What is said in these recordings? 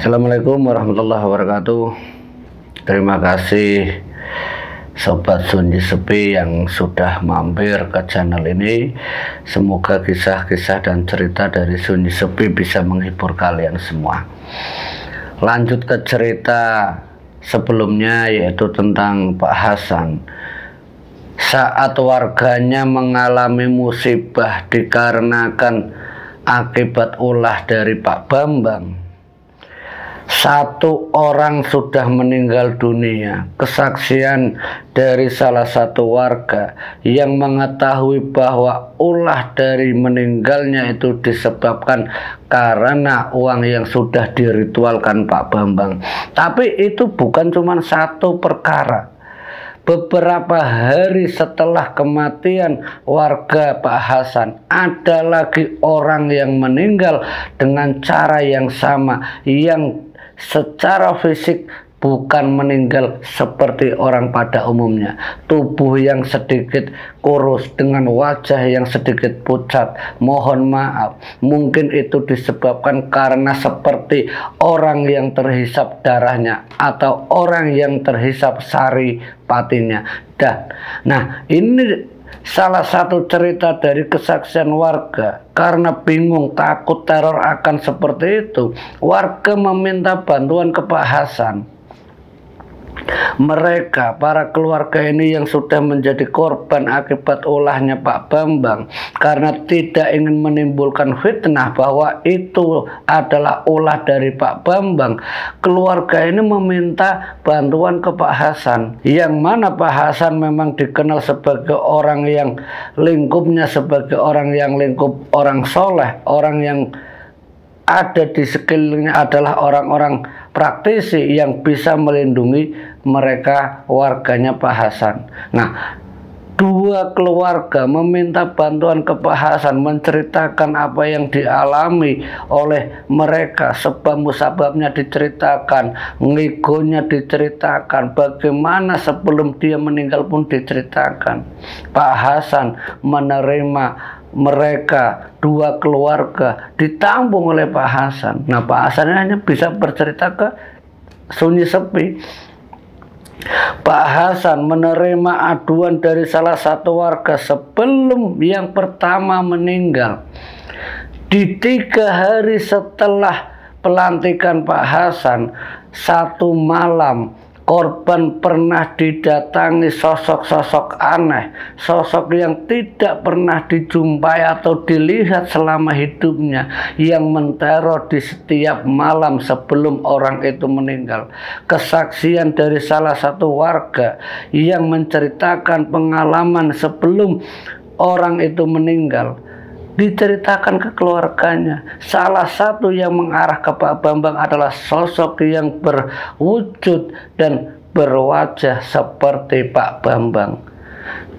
Assalamualaikum warahmatullahi wabarakatuh. Terima kasih Sobat Sunyi Sepi yang sudah mampir ke channel ini. Semoga kisah-kisah dan cerita dari Sunyi Sepi bisa menghibur kalian semua. Lanjut ke cerita sebelumnya, yaitu tentang Pak Hasan. Saat warganya mengalami musibah dikarenakan akibat ulah dari Pak Bambang, satu orang sudah meninggal dunia. Kesaksian dari salah satu warga yang mengetahui bahwa ulah dari meninggalnya itu disebabkan karena uang yang sudah diritualkan Pak Bambang. Tapi itu bukan cuma satu perkara. Beberapa hari setelah kematian warga Pak Hasan, ada lagi orang yang meninggal dengan cara yang sama, yang secara fisik bukan meninggal seperti orang pada umumnya. Tubuh yang sedikit kurus dengan wajah yang sedikit pucat. Mohon maaf, mungkin itu disebabkan karena seperti orang yang terhisap darahnya atau orang yang terhisap sari patinya. Nah, ini salah satu cerita dari kesaksian warga. Karena bingung, takut teror akan seperti itu, warga meminta bantuan ke Pak Hasan. Mereka, para keluarga ini yang sudah menjadi korban akibat ulahnya Pak Bambang, karena tidak ingin menimbulkan fitnah bahwa itu adalah ulah dari Pak Bambang, keluarga ini meminta bantuan ke Pak Hasan, yang mana Pak Hasan memang dikenal sebagai orang yang lingkupnya sebagai orang yang lingkup orang soleh, orang yang ada di sekelilingnya adalah orang-orang praktisi yang bisa melindungi mereka, warganya Pak Hasan. Nah, dua keluarga meminta bantuan ke Pak Hasan, menceritakan apa yang dialami oleh mereka, sebab musababnya diceritakan, ngigonya diceritakan, bagaimana sebelum dia meninggal pun diceritakan. Pak Hasan menerima mereka, dua keluarga, ditampung oleh Pak Hasan. Nah, Pak Hasan hanya bisa bercerita ke Sunyi Sepi. Pak Hasan menerima aduan dari salah satu warga sebelum yang pertama meninggal. Di 3 hari setelah pelantikan Pak Hasan, satu malam korban pernah didatangi sosok-sosok aneh, sosok yang tidak pernah dijumpai atau dilihat selama hidupnya, yang menteror di setiap malam sebelum orang itu meninggal. Kesaksian dari salah satu warga yang menceritakan pengalaman sebelum orang itu meninggal diceritakan ke keluarganya. Salah satu yang mengarah ke Pak Bambang adalah sosok yang berwujud dan berwajah seperti Pak Bambang.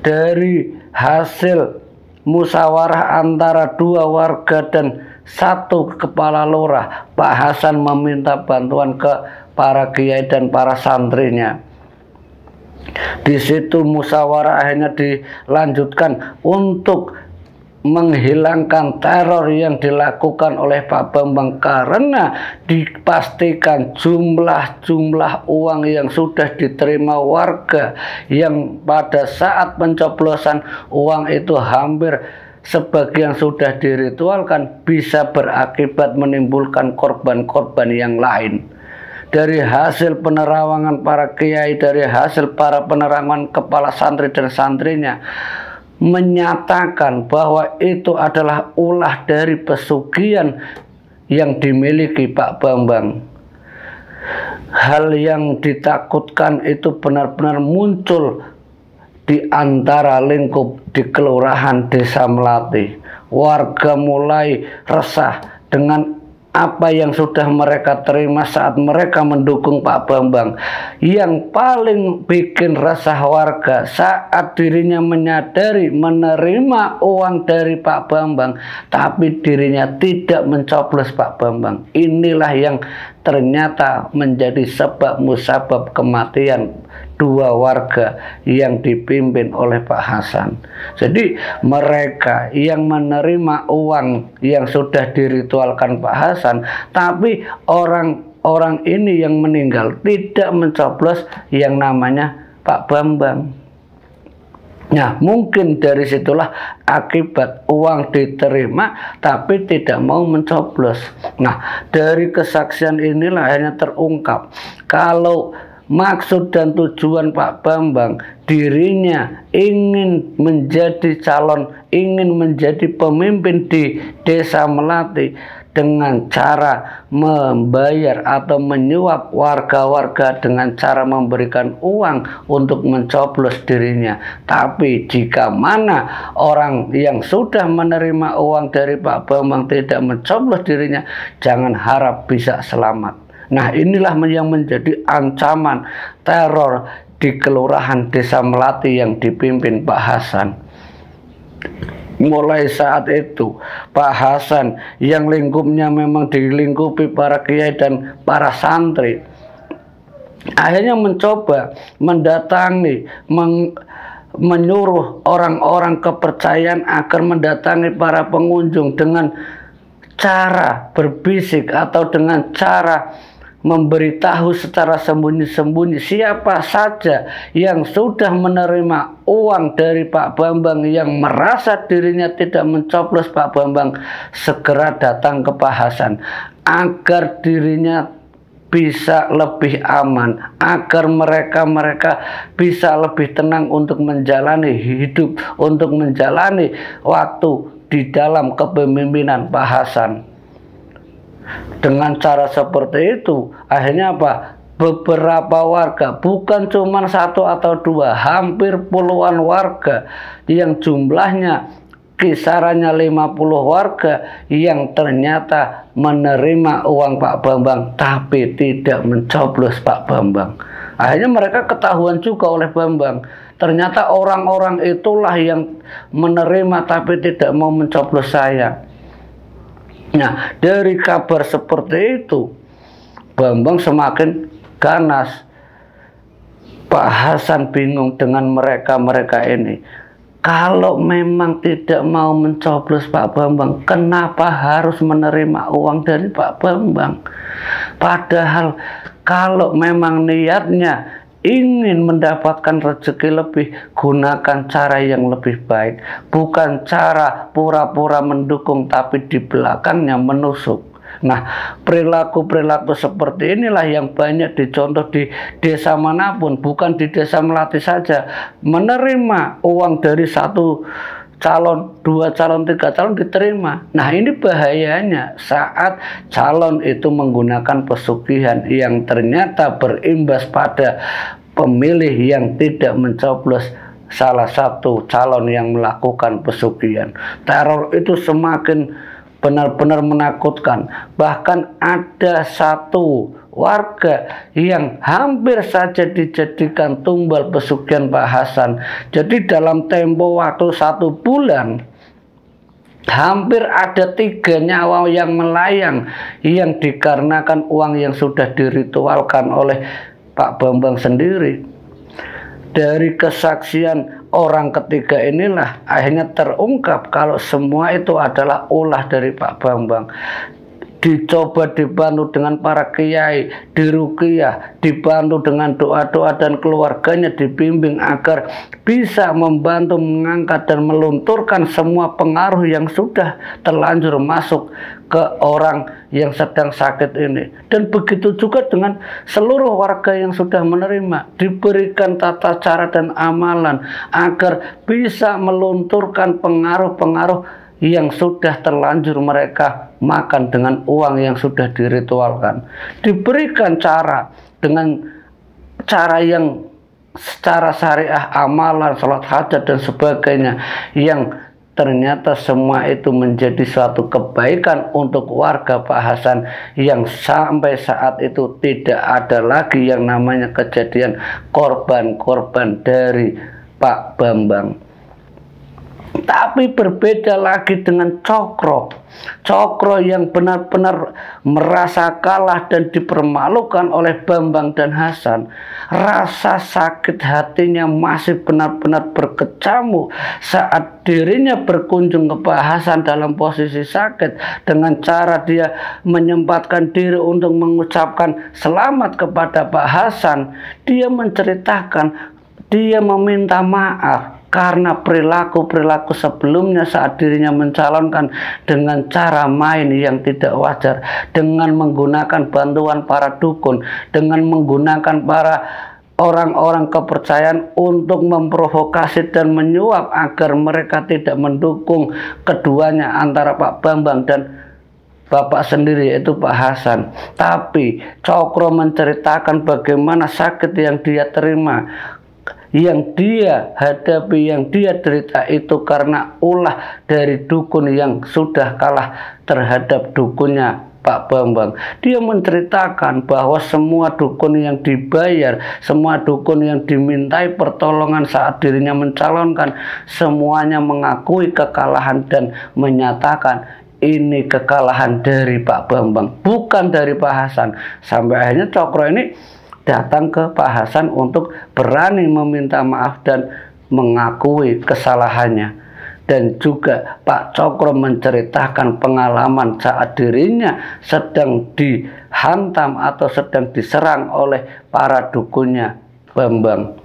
Dari hasil musyawarah antara dua warga dan satu kepala lurah, Pak Hasan meminta bantuan ke para kiai dan para santrinya. Di situ musyawarah akhirnya dilanjutkan untuk menghilangkan teror yang dilakukan oleh Pak Bambang, karena dipastikan jumlah uang yang sudah diterima warga, yang pada saat pencoblosan uang itu hampir sebagian sudah diritualkan, bisa berakibat menimbulkan korban-korban yang lain. Dari hasil penerawangan para kiai, dari hasil para penerawangan kepala santri dan santrinya, menyatakan bahwa itu adalah ulah dari pesugihan yang dimiliki Pak Bambang. Hal yang ditakutkan itu benar-benar muncul di antara lingkup di Kelurahan Desa Melati. Warga mulai resah dengan apa yang sudah mereka terima saat mereka mendukung Pak Bambang. Yang paling bikin resah warga saat dirinya menyadari menerima uang dari Pak Bambang, tapi dirinya tidak mencoblos Pak Bambang. Inilah yang ternyata menjadi sebab musabab kematian dua warga yang dipimpin oleh Pak Hasan. Jadi mereka yang menerima uang yang sudah diritualkan Pak Hasan, tapi orang orang ini yang meninggal tidak mencoblos yang namanya Pak Bambang. Nah, mungkin dari situlah akibat uang diterima tapi tidak mau mencoblos. Nah, dari kesaksian inilah akhirnya terungkap kalau maksud dan tujuan Pak Bambang dirinya ingin menjadi calon, ingin menjadi pemimpin di Desa Melati dengan cara membayar atau menyuap warga-warga dengan cara memberikan uang untuk mencoblos dirinya. Tapi jika mana orang yang sudah menerima uang dari Pak Bambang tidak mencoblos dirinya, jangan harap bisa selamat. Nah, inilah yang menjadi ancaman teror di Kelurahan Desa Melati yang dipimpin Pak Hasan. Mulai saat itu Pak Hasan yang lingkupnya memang dilingkupi para kiai dan para santri akhirnya mencoba mendatangi, menyuruh orang-orang kepercayaan agar mendatangi para pengunjung dengan cara berbisik atau dengan cara memberitahu secara sembunyi-sembunyi siapa saja yang sudah menerima uang dari Pak Bambang yang merasa dirinya tidak mencoblos Pak Bambang segera datang ke Pak Hasan agar dirinya bisa lebih aman, agar mereka bisa lebih tenang untuk menjalani hidup, untuk menjalani waktu di dalam kepemimpinan Pak Hasan. Dengan cara seperti itu akhirnya apa? Beberapa warga, bukan cuma satu atau dua, hampir puluhan warga yang jumlahnya kisarannya 50 warga yang ternyata menerima uang Pak Bambang tapi tidak mencoblos Pak Bambang. Akhirnya mereka ketahuan juga oleh Bambang. Ternyata orang-orang itulah yang menerima tapi tidak mau mencoblos saya. Nah, dari kabar seperti itu, Bambang semakin ganas. Pak Hasan bingung dengan mereka ini. Kalau memang tidak mau mencoblos Pak Bambang, kenapa harus menerima uang dari Pak Bambang? Padahal kalau memang niatnya ingin mendapatkan rezeki lebih, gunakan cara yang lebih baik, bukan cara pura-pura mendukung tapi di belakangnya menusuk. Nah, perilaku-perilaku seperti inilah yang banyak dicontoh di desa manapun, bukan di Desa Melati saja. Menerima uang dari satu calon, dua calon, tiga calon diterima. Nah, ini bahayanya saat calon itu menggunakan pesugihan yang ternyata berimbas pada pemilih yang tidak mencoblos salah satu calon yang melakukan pesugihan. Teror itu semakin benar-benar menakutkan. Bahkan ada satu warga yang hampir saja dijadikan tumbal pesugihan Pak Hasan. Jadi dalam tempo waktu 1 bulan hampir ada 3 nyawa yang melayang yang dikarenakan uang yang sudah diritualkan oleh Pak Bambang sendiri. Dari kesaksian orang ketiga inilah akhirnya terungkap kalau semua itu adalah ulah dari Pak Bambang. Dicoba dibantu dengan para kiai, diruqyah, dibantu dengan doa-doa dan keluarganya dibimbing agar bisa membantu mengangkat dan melunturkan semua pengaruh yang sudah terlanjur masuk ke orang yang sedang sakit ini. Dan begitu juga dengan seluruh warga yang sudah menerima, diberikan tata cara dan amalan agar bisa melunturkan pengaruh-pengaruh yang sudah terlanjur mereka makan dengan uang yang sudah diritualkan. Diberikan cara dengan cara yang secara syariah, amalan, sholat hajat dan sebagainya, yang ternyata semua itu menjadi suatu kebaikan untuk warga Pak Hasan yang sampai saat itu tidak ada lagi yang namanya kejadian korban-korban dari Pak Bambang. Tapi berbeda lagi dengan Cokro. Cokro yang benar-benar merasa kalah dan dipermalukan oleh Bambang dan Hasan. Rasa sakit hatinya masih benar-benar berkecamuk saat dirinya berkunjung ke Pak Hasan dalam posisi sakit, dengan cara dia menyempatkan diri untuk mengucapkan selamat kepada Pak Hasan. Dia menceritakan, dia meminta maaf karena perilaku-perilaku sebelumnya saat dirinya mencalonkan dengan cara main yang tidak wajar, dengan menggunakan bantuan para dukun, dengan menggunakan para orang-orang kepercayaan untuk memprovokasi dan menyuap agar mereka tidak mendukung keduanya, antara Pak Bambang dan bapak sendiri, yaitu Pak Hasan. Tapi Cokro menceritakan bagaimana sakit yang dia terima, yang dia hadapi, yang dia derita itu karena ulah dari dukun yang sudah kalah terhadap dukunnya Pak Bambang. Dia menceritakan bahwa semua dukun yang dibayar, semua dukun yang dimintai pertolongan saat dirinya mencalonkan, semuanya mengakui kekalahan dan menyatakan ini kekalahan dari Pak Bambang, bukan dari Pak Hasan. Sampai akhirnya Cokro ini datang ke Pak Hasan untuk berani meminta maaf dan mengakui kesalahannya. Dan juga Pak Cokro menceritakan pengalaman saat dirinya sedang dihantam atau sedang diserang oleh para dukunnya Bambang.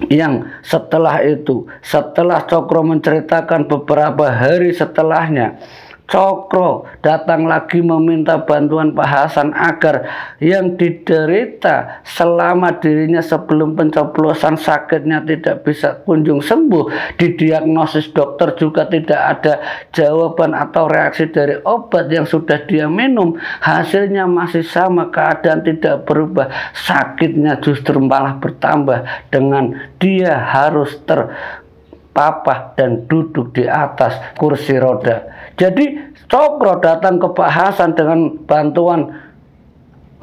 Yang setelah itu, setelah Cokro menceritakan beberapa hari setelahnya, Cokro datang lagi meminta bantuan Pak Hasan agar yang diderita selama dirinya sebelum pencoblosan sakitnya tidak bisa kunjung sembuh. Didiagnosis dokter juga tidak ada jawaban atau reaksi dari obat yang sudah dia minum. Hasilnya masih sama, keadaan tidak berubah. Sakitnya justru malah bertambah dengan dia harus terpapah dan duduk di atas kursi roda. Jadi Cokro datang ke Pak Hasan dengan bantuan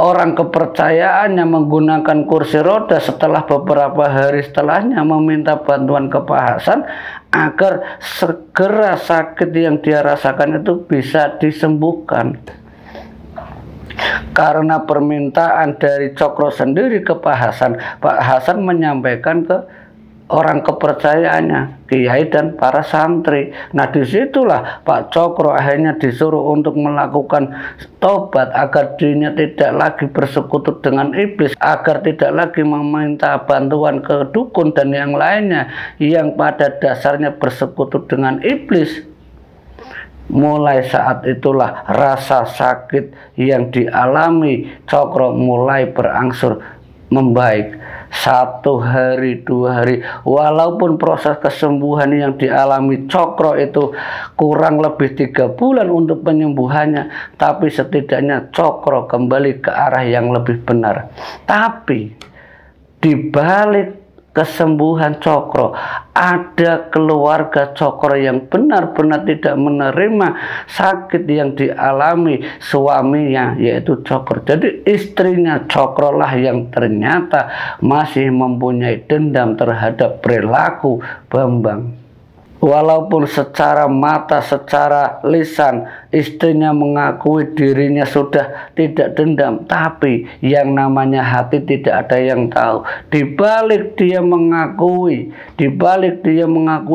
orang kepercayaannya menggunakan kursi roda. Setelah beberapa hari setelahnya meminta bantuan ke Pak Hasan agar segera sakit yang dia rasakan itu bisa disembuhkan. Karena permintaan dari Cokro sendiri ke Pak Hasan menyampaikan ke orang kepercayaannya, kiai dan para santri. Nah, disitulah Pak Cokro akhirnya disuruh untuk melakukan tobat agar dirinya tidak lagi bersekutu dengan iblis, agar tidak lagi meminta bantuan ke dukun dan yang lainnya yang pada dasarnya bersekutu dengan iblis. Mulai saat itulah rasa sakit yang dialami Cokro mulai berangsur membaik. 1 hari, 2 hari, walaupun proses kesembuhan yang dialami Cokro itu kurang lebih 3 bulan untuk penyembuhannya, tapi setidaknya Cokro kembali ke arah yang lebih benar. Tapi di balik kesembuhan Cokro, ada keluarga Cokro yang benar-benar tidak menerima sakit yang dialami suaminya, yaitu Cokro. Jadi istrinya Cokro lah yang ternyata masih mempunyai dendam terhadap perilaku Bambang. Walaupun secara mata, secara lisan istrinya mengakui dirinya sudah tidak dendam, tapi yang namanya hati tidak ada yang tahu. Di balik dia mengakui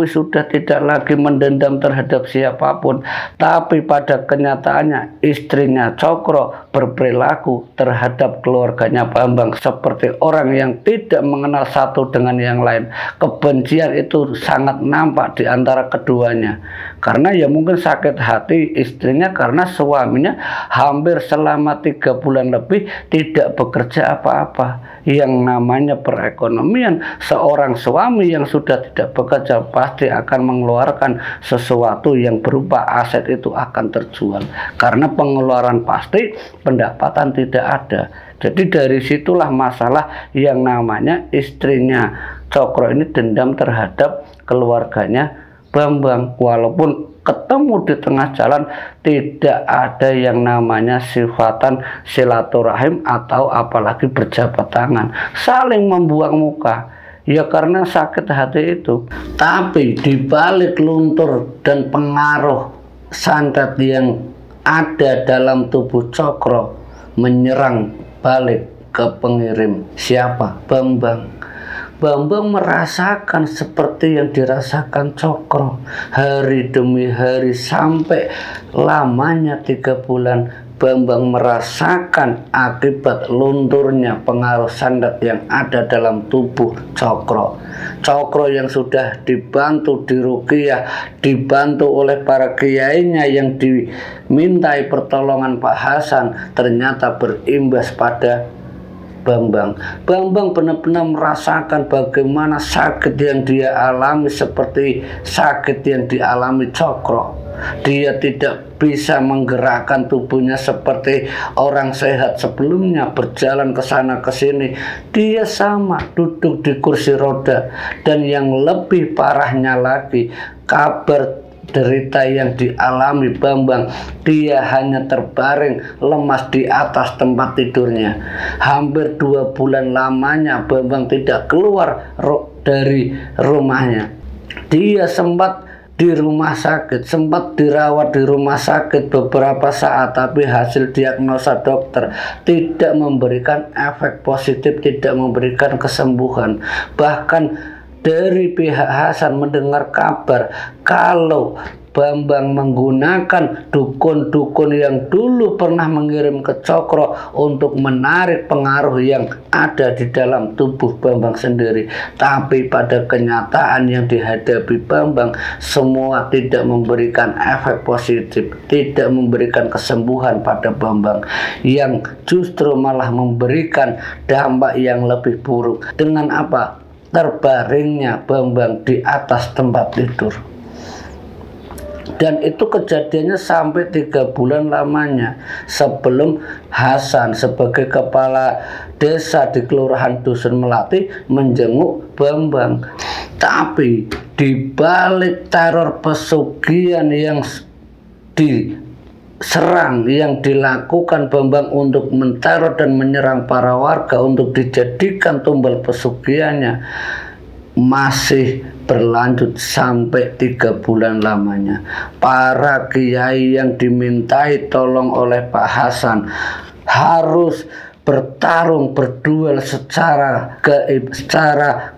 sudah tidak lagi mendendam terhadap siapapun, tapi pada kenyataannya istrinya Cokro berperilaku terhadap keluarganya Bambang seperti orang yang tidak mengenal satu dengan yang lain. Kebencian itu sangat nampak di antara keduanya, karena ya mungkin sakit hati istrinya karena suaminya hampir selama 3 bulan lebih tidak bekerja apa-apa. Yang namanya perekonomian, seorang suami yang sudah tidak bekerja pasti akan mengeluarkan sesuatu yang berupa aset, itu akan terjual, karena pengeluaran pasti, pendapatan tidak ada. Jadi dari situlah masalah yang namanya istrinya Cokro ini dendam terhadap keluarganya Bambang. Walaupun ketemu di tengah jalan, tidak ada yang namanya sifatan silaturahim atau apalagi berjabat tangan, saling membuang muka. Ya karena sakit hati itu. Tapi di balik luntur dan pengaruh santet yang ada dalam tubuh Cokro menyerang balik ke pengirim. Siapa? Bambang. Bambang merasakan seperti yang dirasakan Cokro hari demi hari sampai lamanya 3 bulan. Bambang merasakan akibat lunturnya pengaruh santet yang ada dalam tubuh Cokro. Cokro yang sudah dibantu diruqyah, dibantu oleh para kiainya yang dimintai pertolongan Pak Hasan, ternyata berimbas pada Bambang. Bambang benar-benar merasakan bagaimana sakit yang dia alami seperti sakit yang dialami Cokro. Dia tidak bisa menggerakkan tubuhnya seperti orang sehat sebelumnya, berjalan ke sana ke sini. Dia sama duduk di kursi roda. Dan yang lebih parahnya lagi, kabar derita yang dialami Bambang, dia hanya terbaring lemas di atas tempat tidurnya. Hampir 2 bulan lamanya Bambang tidak keluar dari rumahnya. Dia sempat di rumah sakit, sempat dirawat di rumah sakit beberapa saat, tapi hasil diagnosa dokter tidak memberikan efek positif, tidak memberikan kesembuhan. Bahkan dari pihak Hasan mendengar kabar kalau Bambang menggunakan dukun-dukun yang dulu pernah mengirim ke Cokro untuk menarik pengaruh yang ada di dalam tubuh Bambang sendiri. Tapi pada kenyataan yang dihadapi Bambang, semua tidak memberikan efek positif, tidak memberikan kesembuhan pada Bambang, yang justru malah memberikan dampak yang lebih buruk. Dengan apa? Terbaringnya Bambang di atas tempat tidur. Dan itu kejadiannya sampai 3 bulan lamanya sebelum Hasan sebagai kepala desa di Kelurahan Dusun Melati menjenguk Bambang. Tapi di balik teror pesugihan yang diserang, yang dilakukan Bambang untuk menteror dan menyerang para warga untuk dijadikan tumbal pesugihannya, masih berlanjut sampai 3 bulan lamanya. Para kiai yang dimintai tolong oleh Pak Hasan harus bertarung, berduel secara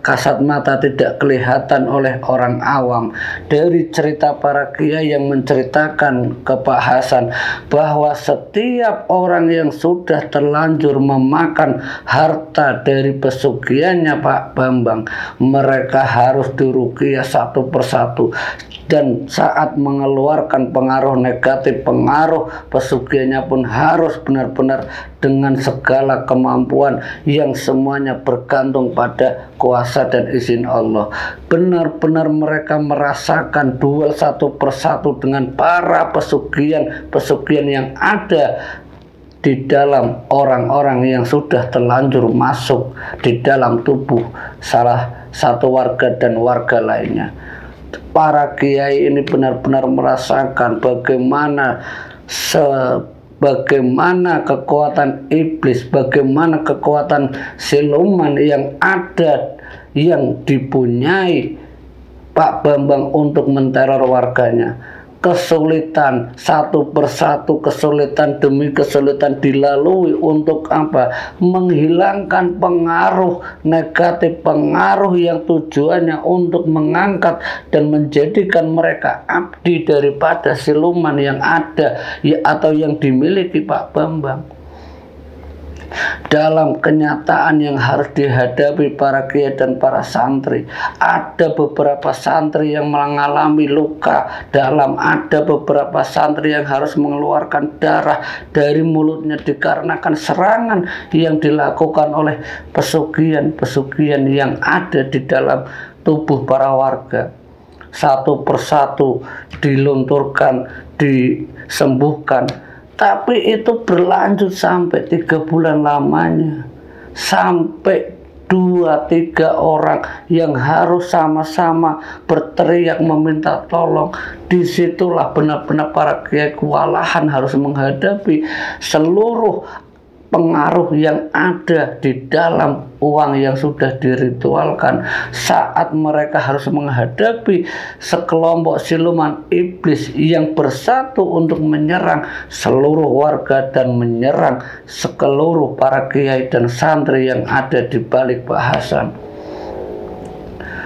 kasat mata, tidak kelihatan oleh orang awam. Dari cerita para kiai yang menceritakan ke Pak Hasan bahwa setiap orang yang sudah terlanjur memakan harta dari pesugihannya Pak Bambang, mereka harus diruqyah satu persatu. Dan saat mengeluarkan pengaruh negatif, pengaruh pesugihannya pun harus benar-benar dengan segala kemampuan yang semuanya bergantung pada kuasa dan izin Allah. Benar-benar mereka merasakan duel satu persatu dengan para pesugihan yang ada di dalam orang-orang yang sudah terlanjur masuk di dalam tubuh salah satu warga dan warga lainnya. Para kiai ini benar-benar merasakan bagaimana kekuatan iblis, bagaimana kekuatan siluman yang ada, yang dipunyai Pak Bambang untuk menteror warganya. Kesulitan satu persatu, kesulitan demi kesulitan dilalui untuk apa? Menghilangkan pengaruh negatif, pengaruh yang tujuannya untuk mengangkat dan menjadikan mereka abdi daripada siluman yang ada atau yang dimiliki Pak Bambang. Dalam kenyataan yang harus dihadapi para kiai dan para santri, ada beberapa santri yang mengalami luka dalam, ada beberapa santri yang harus mengeluarkan darah dari mulutnya dikarenakan serangan yang dilakukan oleh pesugihan yang ada di dalam tubuh para warga. Satu persatu dilunturkan, disembuhkan. Tapi itu berlanjut sampai 3 bulan lamanya. Sampai 2-3 orang yang harus sama-sama berteriak meminta tolong. Disitulah benar-benar para kiai kewalahan harus menghadapi seluruh pengaruh yang ada di dalam uang yang sudah diritualkan saat mereka harus menghadapi sekelompok siluman iblis yang bersatu untuk menyerang seluruh warga dan menyerang seluruh para kiai dan santri yang ada di balik Pak Hasan.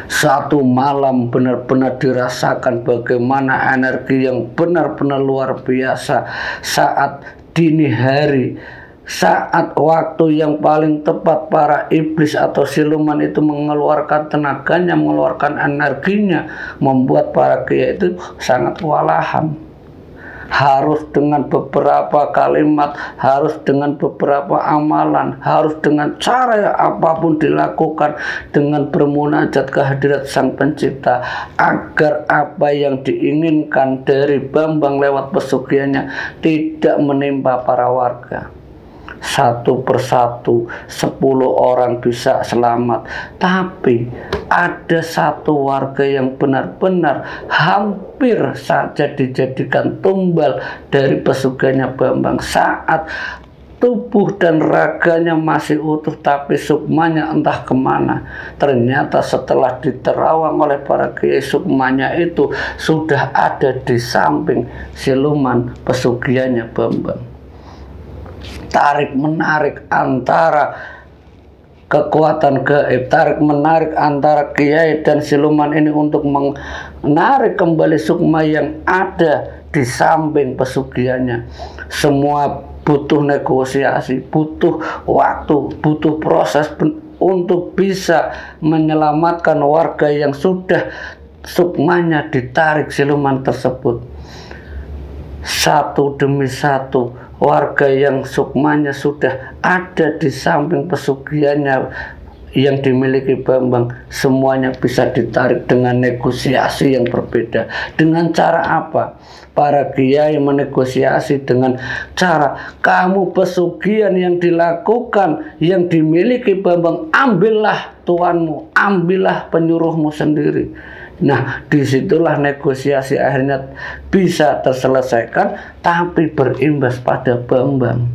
Satu malam benar-benar dirasakan bagaimana energi yang benar-benar luar biasa saat dini hari, saat waktu yang paling tepat para iblis atau siluman itu mengeluarkan tenaganya, mengeluarkan energinya, membuat para kiai itu sangat kewalahan. Harus dengan beberapa kalimat, harus dengan beberapa amalan, harus dengan cara apapun dilakukan dengan bermunajat kehadirat Sang Pencipta agar apa yang diinginkan dari Bambang lewat pesugihannya tidak menimpa para warga. Satu persatu 10 orang bisa selamat, tapi ada satu warga yang benar-benar hampir saja dijadikan tumbal dari pesugihannya Bambang. Saat tubuh dan raganya masih utuh, tapi sukmanya entah kemana. Ternyata setelah diterawang oleh para kiai, sukmanya itu sudah ada di samping siluman pesugihannya Bambang. Tarik menarik antara kekuatan gaib, tarik menarik antara kiai dan siluman ini untuk menarik kembali sukma yang ada di samping pesugihannya. Semua butuh negosiasi, butuh waktu, butuh proses untuk bisa menyelamatkan warga yang sudah sukmanya ditarik siluman tersebut. Satu demi satu warga yang sukmanya sudah ada di samping pesugihannya yang dimiliki Bambang, semuanya bisa ditarik dengan negosiasi yang berbeda. Dengan cara apa? Para kiai menegosiasi dengan cara, kamu pesugihan yang dilakukan, yang dimiliki Bambang, ambillah tuanmu, ambillah penyuruhmu sendiri. Nah, disitulah negosiasi akhirnya bisa terselesaikan, tapi berimbas pada Bambang.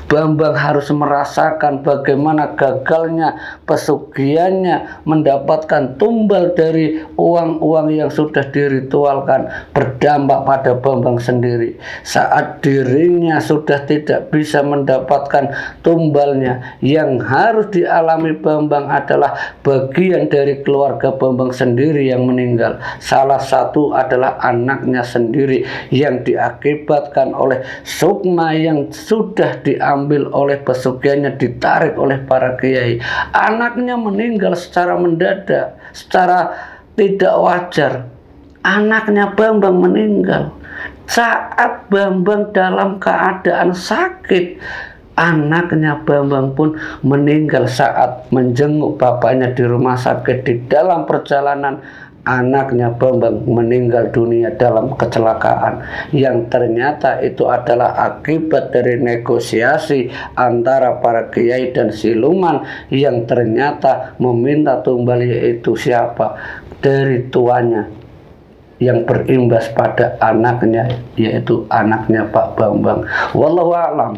Bambang harus merasakan bagaimana gagalnya pesugihannya mendapatkan tumbal dari uang-uang yang sudah diritualkan, berdampak pada Bambang sendiri. Saat dirinya sudah tidak bisa mendapatkan tumbalnya, yang harus dialami Bambang adalah bagian dari keluarga Bambang sendiri yang meninggal. Salah satu adalah anaknya sendiri yang diakibatkan oleh sukma yang sudah diambil oleh pesugihannya, ditarik oleh para kiai. Anaknya meninggal secara mendadak, secara tidak wajar. Anaknya Bambang meninggal saat Bambang dalam keadaan sakit. Anaknya Bambang pun meninggal saat menjenguk bapaknya di rumah sakit. Di dalam perjalanan, anaknya Bambang meninggal dunia dalam kecelakaan, yang ternyata itu adalah akibat dari negosiasi antara para kiai dan siluman yang ternyata meminta tumbal, yaitu siapa? Dari tuannya, yang berimbas pada anaknya, yaitu anaknya Pak Bambang. Wallahu a'lam.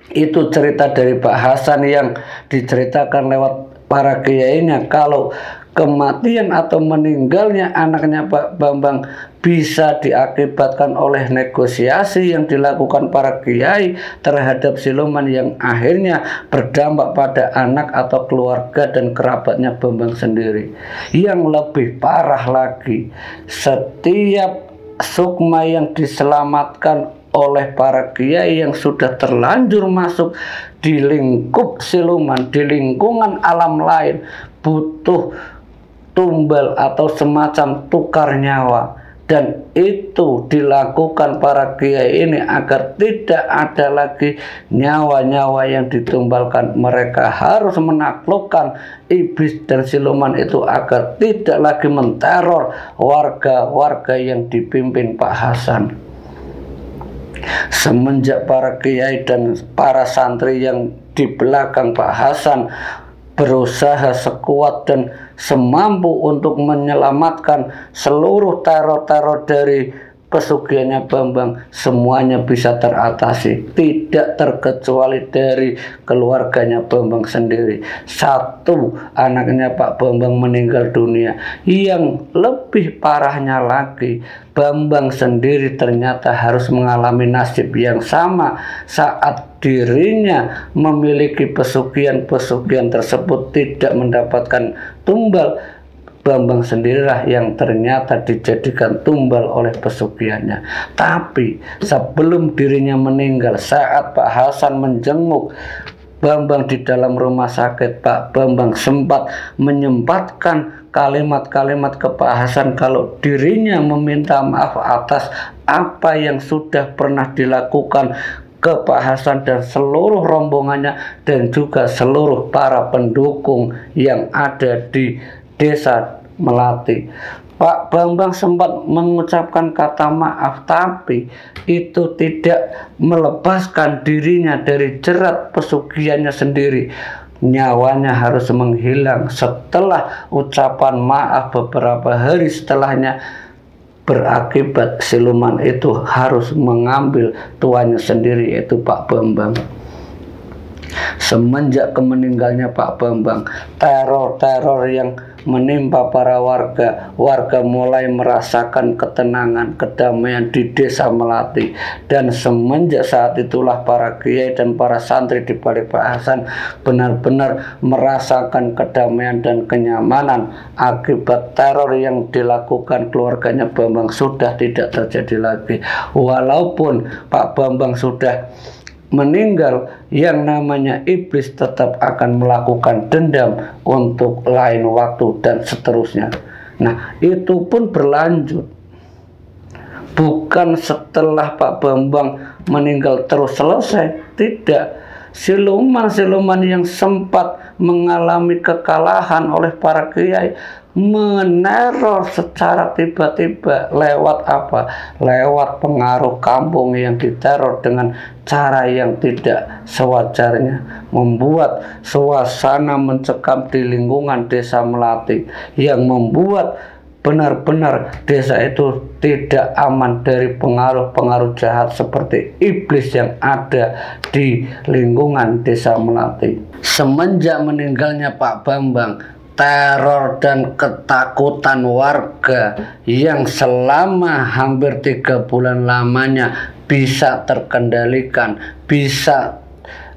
Itu cerita dari Pak Hasan yang diceritakan lewat para kiainya. Kalau kematian atau meninggalnya anaknya Pak Bambang bisa diakibatkan oleh negosiasi yang dilakukan para kiai terhadap siluman, yang akhirnya berdampak pada anak atau keluarga dan kerabatnya Bambang sendiri. Yang lebih parah lagi, setiap sukma yang diselamatkan oleh para kiai yang sudah terlanjur masuk di lingkup siluman, di lingkungan alam lain, butuh tumbal atau semacam tukar nyawa. Dan itu dilakukan para kiai ini agar tidak ada lagi nyawa-nyawa yang ditumbalkan. Mereka harus menaklukkan iblis dan siluman itu agar tidak lagi menteror warga-warga yang dipimpin Pak Hasan. Semenjak para kiai dan para santri yang di belakang Pak Hasan berusaha sekuat dan semampu untuk menyelamatkan seluruh teror-teror dari pesugihannya Bambang semuanya bisa teratasi, tidak terkecuali dari keluarganya Bambang sendiri. Satu, anaknya Pak Bambang meninggal dunia. Yang lebih parahnya lagi, Bambang sendiri ternyata harus mengalami nasib yang sama saat dirinya memiliki pesugihan-pesugihan tersebut tidak mendapatkan tumbal. Bambang sendirilah yang ternyata dijadikan tumbal oleh pesugihannya. Tapi sebelum dirinya meninggal, saat Pak Hasan menjenguk Bambang di dalam rumah sakit, Pak Bambang sempat menyempatkan kalimat-kalimat ke Pak Hasan kalau dirinya meminta maaf atas apa yang sudah pernah dilakukan ke Pak Hasan dan seluruh rombongannya dan juga seluruh para pendukung yang ada di Desa Melati. Pak Bambang sempat mengucapkan kata maaf, tapi itu tidak melepaskan dirinya dari jerat pesugihannya sendiri. Nyawanya harus menghilang. Setelah ucapan maaf beberapa hari setelahnya, berakibat siluman itu harus mengambil tuannya sendiri, yaitu Pak Bambang. Semenjak meninggalnya Pak Bambang, teror-teror yang menimpa para warga mulai merasakan ketenangan, kedamaian di Desa Melati. Dan semenjak saat itulah para kiai dan para santri di balik Pak Hasan benar-benar merasakan kedamaian dan kenyamanan akibat teror yang dilakukan keluarganya Bambang sudah tidak terjadi lagi. Walaupun Pak Bambang sudah meninggal, yang namanya iblis tetap akan melakukan dendam untuk lain waktu dan seterusnya. Nah, itu pun berlanjut. Bukan setelah Pak Bambang meninggal terus selesai, tidak. Siluman-siluman yang sempat mengalami kekalahan oleh para kiai meneror secara tiba-tiba. Lewat apa? Lewat pengaruh kampung yang diteror dengan cara yang tidak sewajarnya, membuat suasana mencekam di lingkungan Desa Melati, yang membuat benar-benar desa itu tidak aman dari pengaruh-pengaruh jahat seperti iblis yang ada di lingkungan Desa Melati. Semenjak meninggalnya Pak Bambang, teror dan ketakutan warga yang selama hampir 3 bulan lamanya bisa terkendalikan, bisa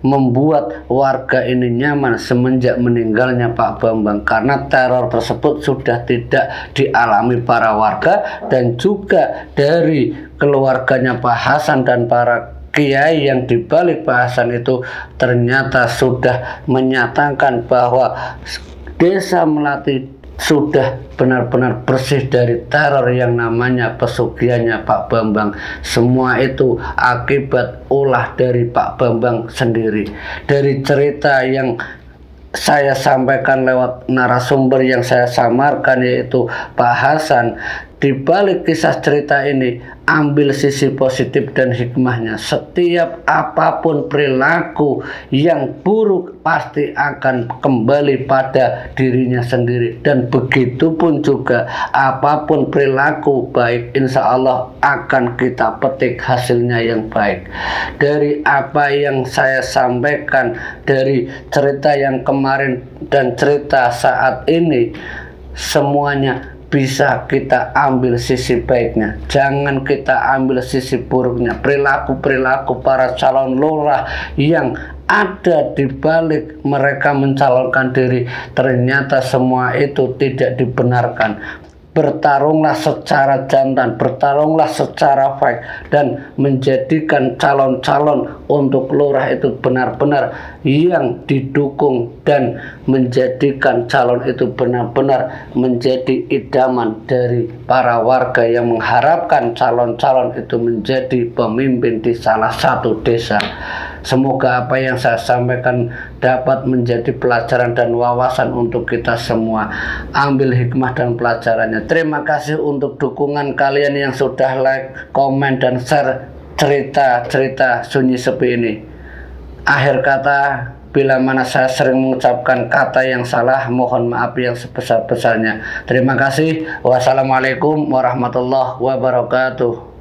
membuat warga ini nyaman semenjak meninggalnya Pak Bambang, karena teror tersebut sudah tidak dialami para warga dan juga dari keluarganya Pak Hasan dan para kiai yang dibalik Pak Hasan itu ternyata sudah menyatakan bahwa Desa Melati sudah benar-benar bersih dari teror yang namanya pesugihannya Pak Bambang. Semua itu akibat ulah dari Pak Bambang sendiri. Dari cerita yang saya sampaikan lewat narasumber yang saya samarkan, yaitu Pak Hasan, di balik kisah cerita ini ambil sisi positif dan hikmahnya. Setiap apapun perilaku yang buruk pasti akan kembali pada dirinya sendiri, dan begitu pun juga apapun perilaku baik, insya Allah akan kita petik hasilnya yang baik. Dari apa yang saya sampaikan, dari cerita yang kemarin dan cerita saat ini, semuanya bisa kita ambil sisi baiknya, jangan kita ambil sisi buruknya. Perilaku-perilaku para calon lurah yang ada di balik mereka mencalonkan diri, ternyata semua itu tidak dibenarkan. Bertarunglah secara jantan, bertarunglah secara baik, dan menjadikan calon-calon untuk lurah itu benar-benar yang didukung, dan menjadikan calon itu benar-benar menjadi idaman dari para warga yang mengharapkan calon-calon itu menjadi pemimpin di salah satu desa. Semoga apa yang saya sampaikan dapat menjadi pelajaran dan wawasan untuk kita semua. Ambil hikmah dan pelajarannya. Terima kasih untuk dukungan kalian yang sudah like, komen, dan share cerita-cerita Sunyi Sepi ini. Akhir kata, bila mana saya sering mengucapkan kata yang salah, mohon maaf yang sebesar-besarnya. Terima kasih. Wassalamualaikum warahmatullahi wabarakatuh.